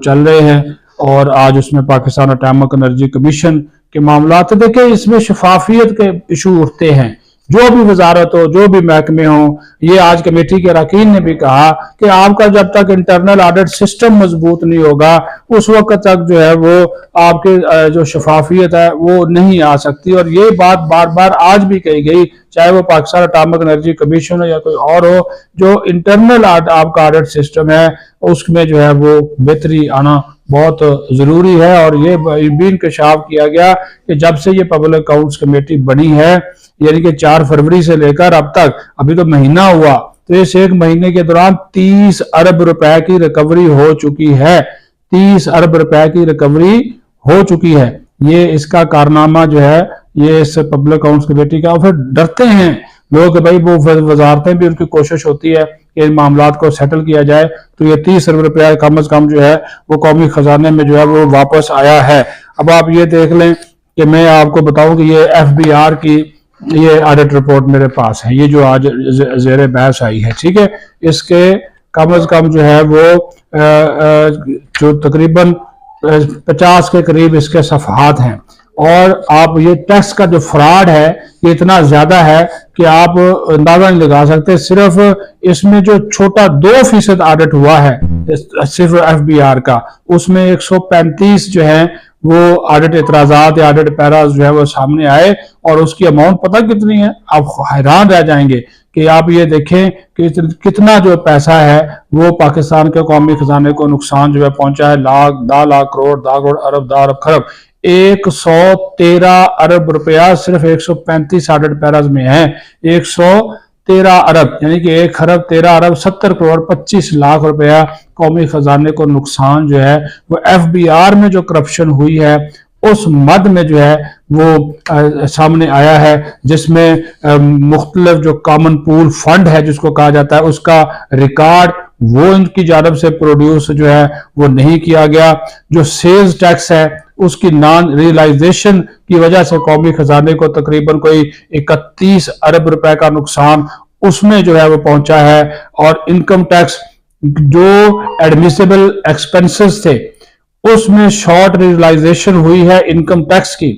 चल रहे हैं और आज उसमें पाकिस्तान एटॉमिक एनर्जी कमीशन के मामला। तो देखिए, इसमें शफाफियत के इशू उठते हैं। जो भी वजारत हो, जो भी महकमे हो, ये आज कमेटी के अरकान ने भी कहा कि आपका जब तक इंटरनल ऑडिट सिस्टम मजबूत नहीं होगा, उस वक्त तक जो है वो आपके जो शफाफियत है वो नहीं आ सकती। और ये बात बार बार आज भी कही गई, चाहे वो पाकिस्तान एटॉमिक एनर्जी कमीशन हो या कोई और हो, जो इंटरनल आपका ऑडिट सिस्टम है उसमें जो है वो बेहतरी आना बहुत जरूरी है। और ये भी इंकशाफ किया गया कि जब से ये पब्लिक अकाउंट्स कमेटी बनी है, यानी कि 4 फरवरी से लेकर अब तक, अभी तो महीना हुआ, तो इस एक महीने के दौरान 30 अरब रुपए की रिकवरी हो चुकी है। 30 अरब रुपए की रिकवरी हो चुकी है। ये इसका कारनामा जो है ये इस पब्लिक अकाउंट्स कमेटी का। फिर डरते हैं लोग, भाई वो वजारतें भी, उनकी कोशिश होती है कि इन मामला को सेटल किया जाए, तो ये 30 अरब रुपया कम अज कम जो है वो कौमी खजाने में जो है वो वापस आया है। अब आप ये देख लें कि मैं आपको बताऊं कि ये FBR की ये ऑडिट रिपोर्ट मेरे पास है, ये जो आज जेर बहस आई है, ठीक है। इसके कम अज कम जो है वो जो तकरीबन 50 के करीब इसके सफहात हैं। और आप ये टैक्स का जो फ्रॉड है ये इतना ज्यादा है कि आप अंदाजा नहीं लगा सकते। सिर्फ इसमें जो छोटा 2% ऑडिट हुआ है सिर्फ FBR का, उसमें 135 जो है वो ऑडिट एतराजात या ऑडिट पैराज जो है वो सामने आए। और उसकी अमाउंट पता कितनी है, आप हैरान रह जाएंगे कि आप ये देखें कि कितना जो पैसा है वो पाकिस्तान के कौमी खजाने को नुकसान जो है पहुंचा है। लाख, 10 लाख करोड़, 10 करोड़, अरब, 10 अरब, खरब, 113 अरब रुपया सिर्फ 135 ऑडिट पैराज में है। 113 अरब यानी कि 1 खरब 13 अरब 70 करोड़ 25 लाख रुपया कौमी खजाने को नुकसान जो है वो FBR में जो करप्शन हुई है उस मद में जो है वो सामने आया है, जिसमें मुख्तलिफ जो कॉमन पूल फंड है जिसको कहा जाता है उसका रिकॉर्ड वो इनकी जानब से प्रोड्यूस जो है वो नहीं किया गया। जो सेल्स टैक्स है उसकी नॉन रियलाइजेशन की वजह से कौमी खजाने को तकरीबन कोई 31 अरब रुपए का नुकसान उसमें जो है वो पहुंचा है। और इनकम टैक्स जो एडमिसिबल एक्सपेंसेस थे उसमें शॉर्ट रियलाइजेशन हुई है इनकम टैक्स की,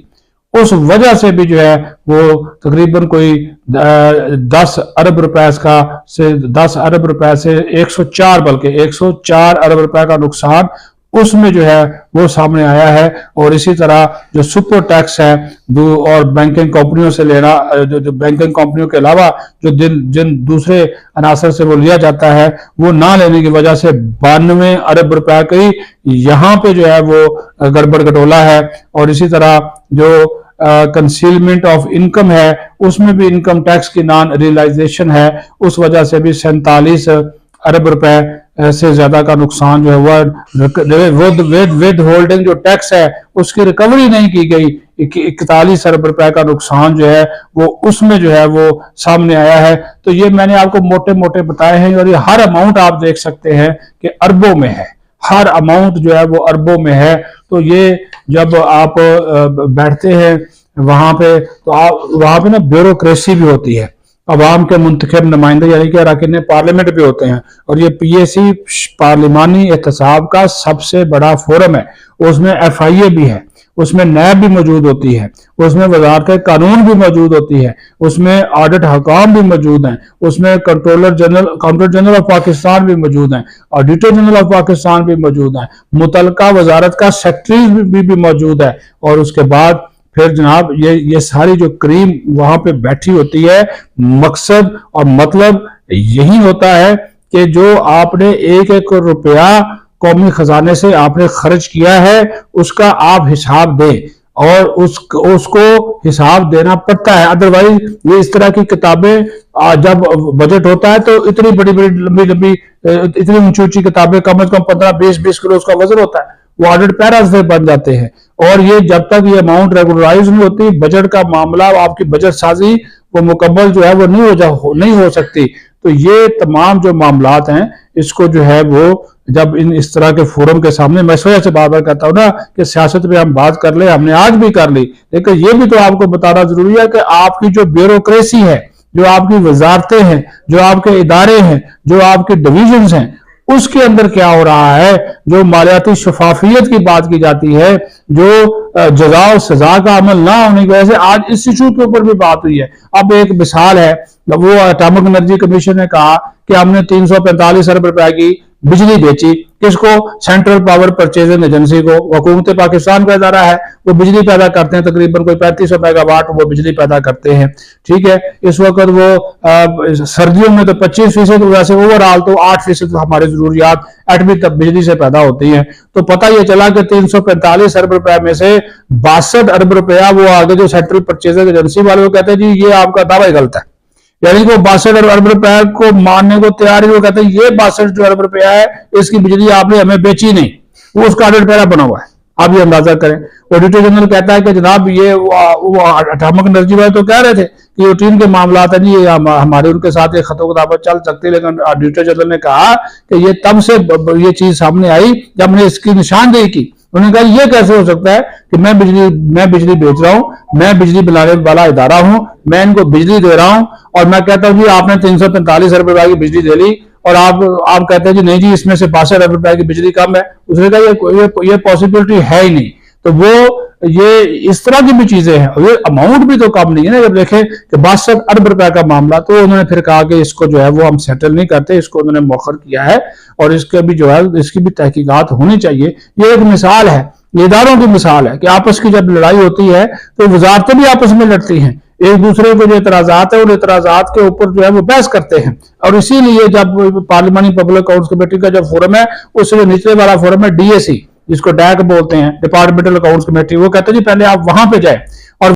उस वजह से भी जो है वो तकरीबन कोई 10 अरब रुपए का से 10 अरब रुपए से 104 बल्कि 104 अरब रुपए का नुकसान उसमें जो है वो सामने आया है। और इसी तरह जो सुपर टैक्स है और बैंकिंग कंपनियों से लेना, जो बैंकिंग कंपनियों के अलावा जो जिन दूसरे अनासर से वो लिया जाता है वो ना लेने की वजह से 92 अरब रुपए की यहाँ पे जो है वो गड़बड़ घटोला है। और इसी तरह जो कंसीलमेंट ऑफ इनकम है उसमें भी इनकम टैक्स की नॉन रियलाइजेशन है, उस वजह से भी 47 अरब रुपए से ज्यादा का नुकसान जो है वह विद होल्डिंग जो टैक्स है उसकी रिकवरी नहीं की गई। 41 अरब रुपए का नुकसान जो है वो उसमें जो है वो सामने आया है। तो ये मैंने आपको मोटे मोटे बताए हैं और ये हर अमाउंट आप देख सकते हैं कि अरबों में है, हर अमाउंट जो है वो अरबों में है। तो ये जब आप बैठते हैं वहां पे तो आप वहां पे ना ब्यूरोक्रेसी भी होती है, अवाम के मुंतखब नुमाइंदे यानी कि अरकान पार्लियामेंट भी होते हैं। और ये PAC पार्लिमानी एहतसाब का सबसे बड़ा फोरम है। उसमें FIA भी है, उसमें नैब भी मौजूद होती है, उसमें वजारत कानून भी मौजूद होती है, उसमें ऑडिट हकाम भी मौजूद हैं, उसमें कंट्रोलर जनरल ऑफ पाकिस्तान भी मौजूद हैं, ऑडिटर जनरल ऑफ पाकिस्तान भी मौजूद हैं, मुतलका वजारत का सेक्रेटरी भी मौजूद है। और उसके बाद फिर जनाब ये सारी जो क्रीम वहां पे बैठी होती है, मकसद और मतलब यही होता है कि जो आपने एक एक रुपया कौमी खजाने से आपने खर्च किया है उसका आप हिसाब दें, और उसको हिसाब देना पड़ता है। अदरवाइज ये इस तरह की किताबें जब बजट होता है तो इतनी बड़ी बड़ी लंबी लंबी इतनी ऊंची ऊंची किताबें कम से कम 15-20 किलो उसका वजन होता है, वो ऑडिट पैराज से बन जाते हैं। और ये जब तक ये अमाउंट रेगुलराइज नहीं होती, बजट का मामला, आपकी बजट साजी वो मुकम्मल जो है वो नहीं हो सकती। तो ये तमाम जो मामलात हैं इसको जो है वो जब इस तरह के फोरम के सामने, मैं इस वजह से बार बार कहता हूं ना कि सियासत पे हम बात कर ले, हमने आज भी कर ली, लेकिन ये भी तो आपको बताना जरूरी है कि आपकी जो ब्यूरोक्रेसी है, जो आपकी वजारतें हैं, जो आपके इदारे हैं, जो आपके डिविजन्स हैं, उसके अंदर क्या हो रहा है, जो मालियाती शफाफियत की बात की जाती है, जो जजा और सजा का अमल ना होने की वजह से आज इस इशू के ऊपर भी बात हुई है। अब एक मिसाल है, वो एटॉमिक एनर्जी कमीशन ने कहा कि हमने 345 अरब रुपए की बिजली बेची, किसको? सेंट्रल पावर परचेजिंग एजेंसी को। हुकूमत पाकिस्तान का इदारा है, वो बिजली पैदा करते हैं, तकरीबन कोई 3500 मेगावाट वो बिजली पैदा करते हैं। ठीक है, इस वक्त वो सर्दियों में तो 25%, वैसे ओवरऑल तो 8% हमारी जरूरियात एटमी बिजली से पैदा होती है। तो पता ये चला कि 345 अरब रुपए में से 62 अरब रुपया वो आगे जो सेंट्रल परचेजिंग एजेंसी वाले वो कहते हैं जी ये आपका दावा ही गलत है, यानी कि 62 अरब रुपए को मानने को तैयार है। वो कहते हैं ये 62 अरब रुपया है, इसकी बिजली आपने हमें बेची नहीं, वो उसका ऑडिट पहला बना हुआ है। आप ये अंदाजा करें। ऑडिटर जनरल कहता है कि जनाब ये एटॉमिक एनर्जी वाले तो कह रहे थे कि रूटीन के मामला है जी, हमारे उनके साथ एक खतों किताबत चल सकती है, लेकिन ऑडिटर जनरल ने कहा कि ये तब से ये चीज सामने आई जब हमने इसकी निशानदेही की। उन्होंने कहा ये कैसे हो सकता है कि मैं बिजली बेच रहा हूं, मैं बिजली बनाने वाला इदारा हूं, मैं इनको बिजली दे रहा हूं और मैं कहता हूं जी आपने 345 अरब रुपए की बिजली दे ली और आप कहते हैं जी नहीं जी इसमें से 62 अरब रुपए की बिजली कम है। उसने कहा ये पॉसिबिलिटी है ही नहीं। तो वो ये इस तरह की भी चीजें हैं, ये अमाउंट भी तो कम नहीं है ना। जब देखें कि 62 अरब रुपए का मामला, तो उन्होंने फिर कहा कि इसको जो है वो हम सेटल नहीं करते, इसको उन्होंने मौखर किया है और इसके भी जो है इसकी भी तहकीकात होनी चाहिए। ये एक मिसाल है, इदारों की मिसाल है कि आपस की जब लड़ाई होती है तो वजारतें भी आपस में लड़ती हैं, एक दूसरे को जो इतराजात है उन इतराजात के ऊपर जो है वो बहस करते हैं। और इसीलिए जब पार्लियामेंट्री पब्लिक अकाउंट्स कमेटी का जो फोरम है, उससे जो निचले वाला फोरम है DAC, जिसको डैक बोलते हैं, डिपार्टमेंटल अकाउंट्स कमेटी, वो कहते हैं जी पहले आप वहां पे जाए,